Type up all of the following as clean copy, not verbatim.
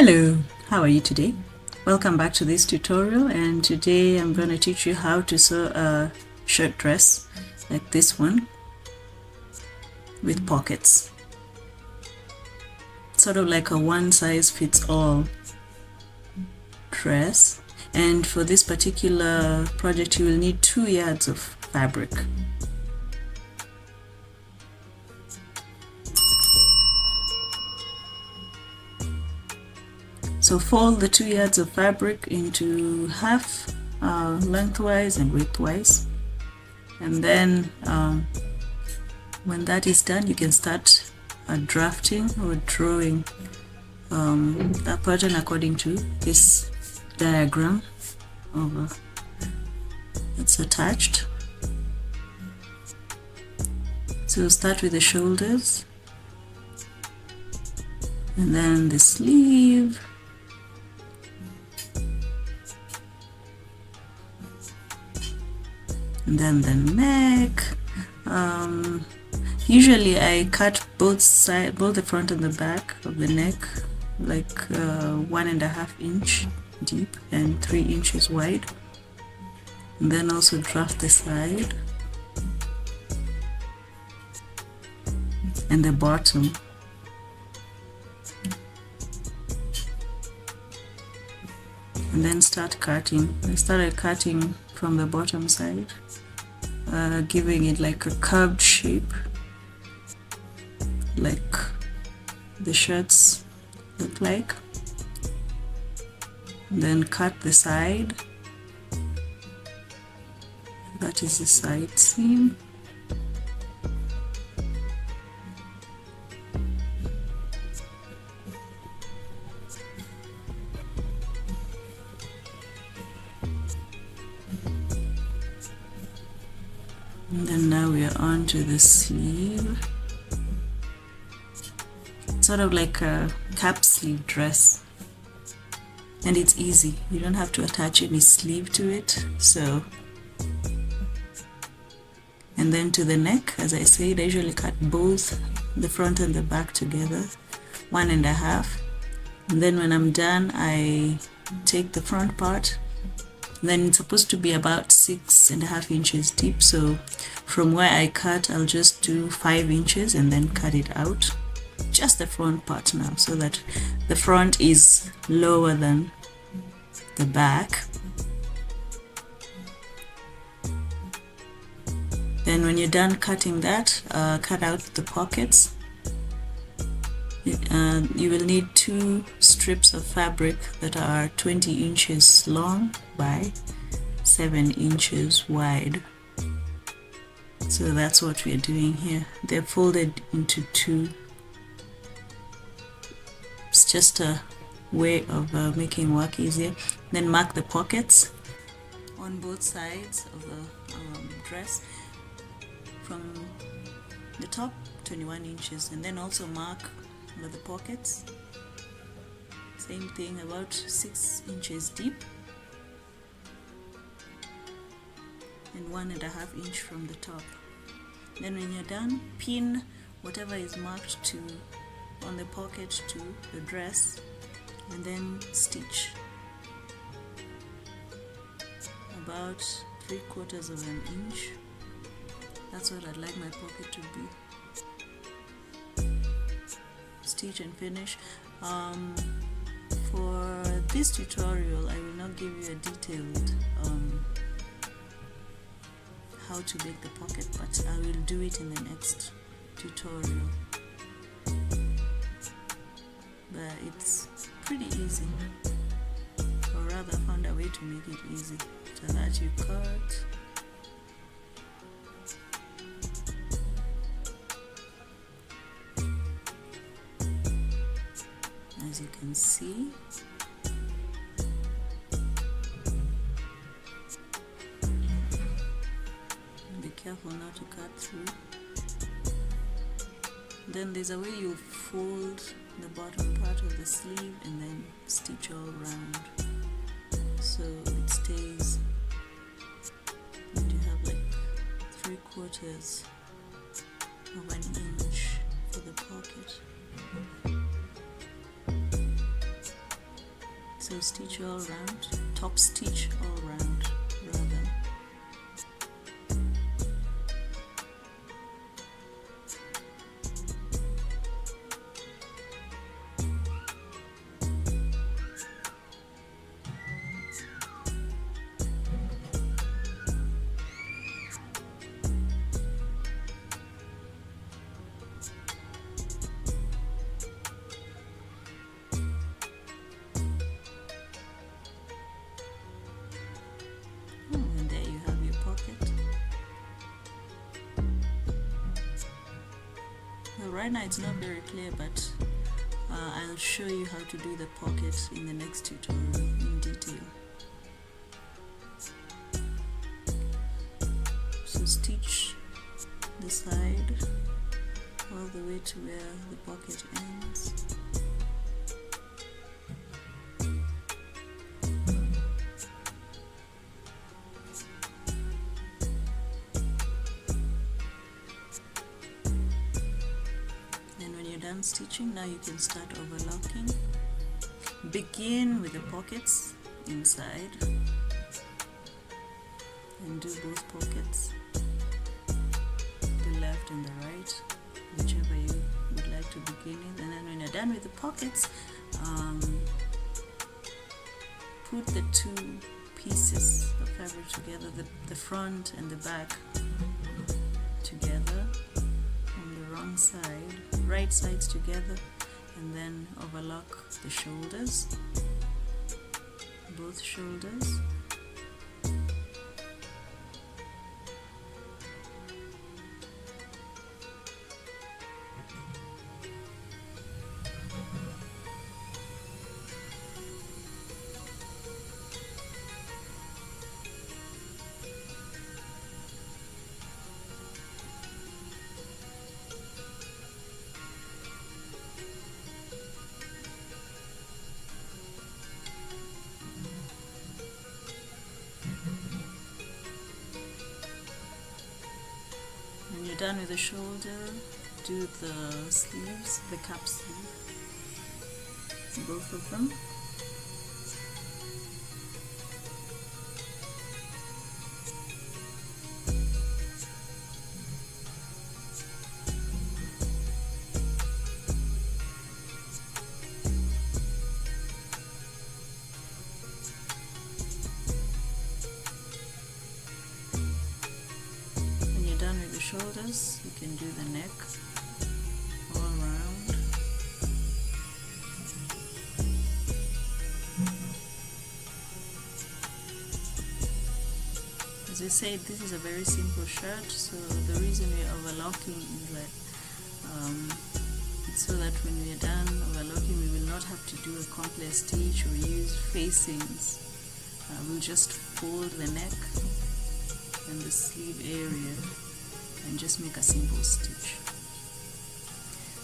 Hello, how are you today? Welcome back to this tutorial, and today I'm going to teach you how to sew a shirt dress like this one with pockets. Sort of like a one-size-fits-all dress, and for this particular project you will need 2 yards of fabric. So fold the 2 yards of fabric into half, lengthwise and widthwise, and then when that is done you can start drafting or drawing that pattern according to this diagram that's attached. So start with the shoulders, and then the sleeve, and then the neck. Usually I cut both the front and the back of the neck, like 1.5 inch deep and 3 inches wide, and then also draft the side and the bottom. And then start cutting. I started cutting from the bottom side, giving it like a curved shape, like the shirts look like. And then cut the side. That is the side seam. And then now we are on to the sleeve. Sort of like a cap sleeve dress, and it's easy. You don't have to attach any sleeve to it. So, and then to the neck, as I said, I usually cut both the front and the back together, 1.5. And then when I'm done, I take the front part. Then it's supposed to be about 6.5 inches deep, so from where I cut I'll just do 5 inches and then cut it out, just the front part now, so that the front is lower than the back. Then when you're done cutting that, cut out the pockets. You will need 2 strips of fabric that are 20 inches long by 7 inches wide. So that's what we are doing here. They're folded into 2. It's just a way of making work easier. Then mark the pockets on both sides of the dress from the top, 21 inches, and then also mark the pockets, same thing, about 6 inches deep and 1.5 inch from the top. Then when you're done, pin whatever is marked on the pocket to the dress, and then stitch about 3/4 of an inch. That's what I'd like my pocket to be. Stitch and finish. For this tutorial I will not give you a detailed how to make the pocket, but I will do it in the next tutorial. But it's pretty easy, or rather I found a way to make it easy. After that you cut. As you can see, be careful not to cut through. Then there's a way you fold the bottom part of the sleeve and then stitch all around, so it stays, and you have like 3/4 of an inch for the pocket. So stitch all round, top stitch all round rather. And there you have your pocket. Well, right now it's not very clear, but I'll show you how to do the pocket in the next tutorial in detail. So stitch the side all the way to where the pocket ends. Done stitching, now you can start overlocking. Begin with the pockets inside and do both pockets, the left and the right, whichever you would like to begin in. And then when you're done with the pockets, put the two pieces of fabric together, the front and the back together on the wrong side, right sides together, and then overlock the shoulders, both shoulders. When you're done with the shoulder, do the sleeves, the cap sleeve, both of them. With the shoulders, you can do the neck all around. As I said, this is a very simple shirt, so the reason we're overlocking is that it's so that when we're done overlocking, we will not have to do a complex stitch or use facings. We'll just fold the neck and the sleeve area and just make a simple stitch.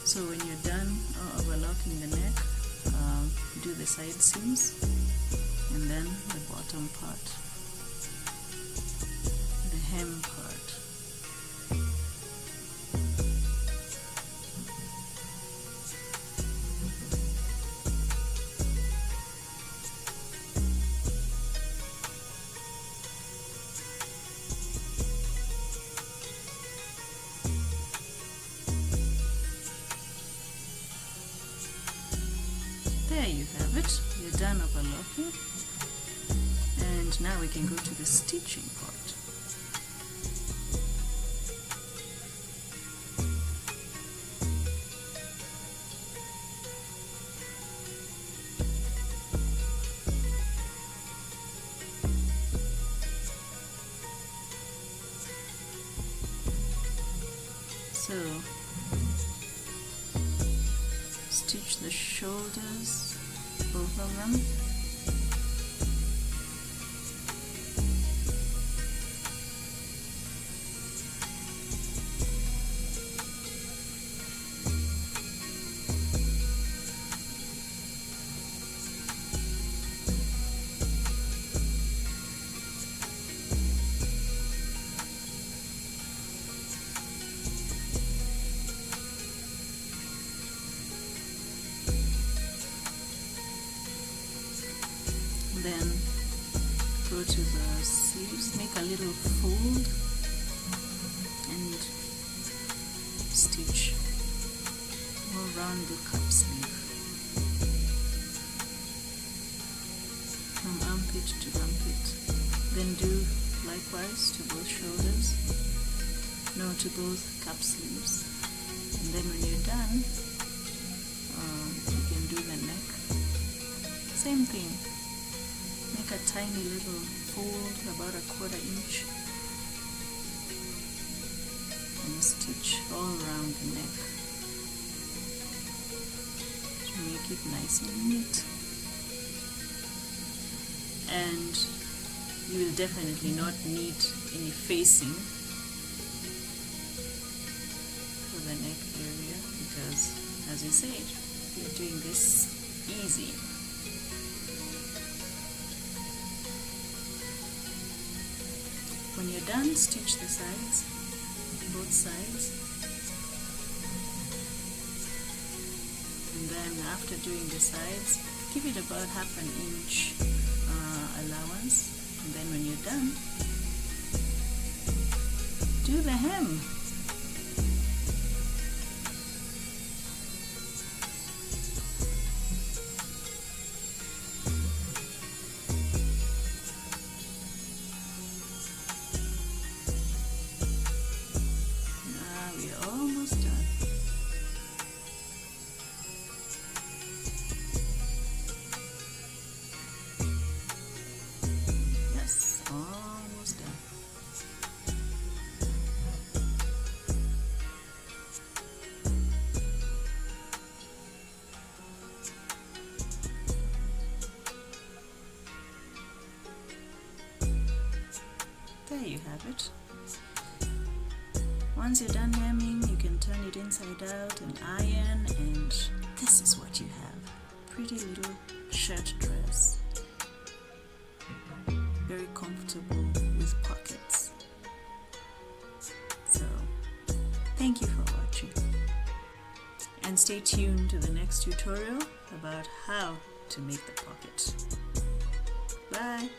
So when you're done overlocking the neck, do the side seams and then the bottom part, the hem part. There you have it, you're done overlocking, and now we can go to the stitching part. So stitch the shoulders, both of them. then go to the sleeves, make a little fold and stitch all around the cup sleeve from armpit to armpit. Then do likewise to both shoulders, no, to both cup sleeves. And then when you're done, you can do the neck. Same thing. Make a tiny little fold, about a 1/4 inch, and stitch all around the neck to make it nice and neat. And you will definitely not need any facing for the neck area, because as I said, you're doing this easy. When you're done, stitch the sides, both sides, and then after doing the sides, give it about 1/2 inch allowance, and then when you're done, do the hem. There you have it. Once you're done hemming, you can turn it inside out and iron, and this is what you have. Pretty little shirt dress. Very comfortable with pockets. So, thank you for watching. And stay tuned to the next tutorial about how to make the pocket. Bye!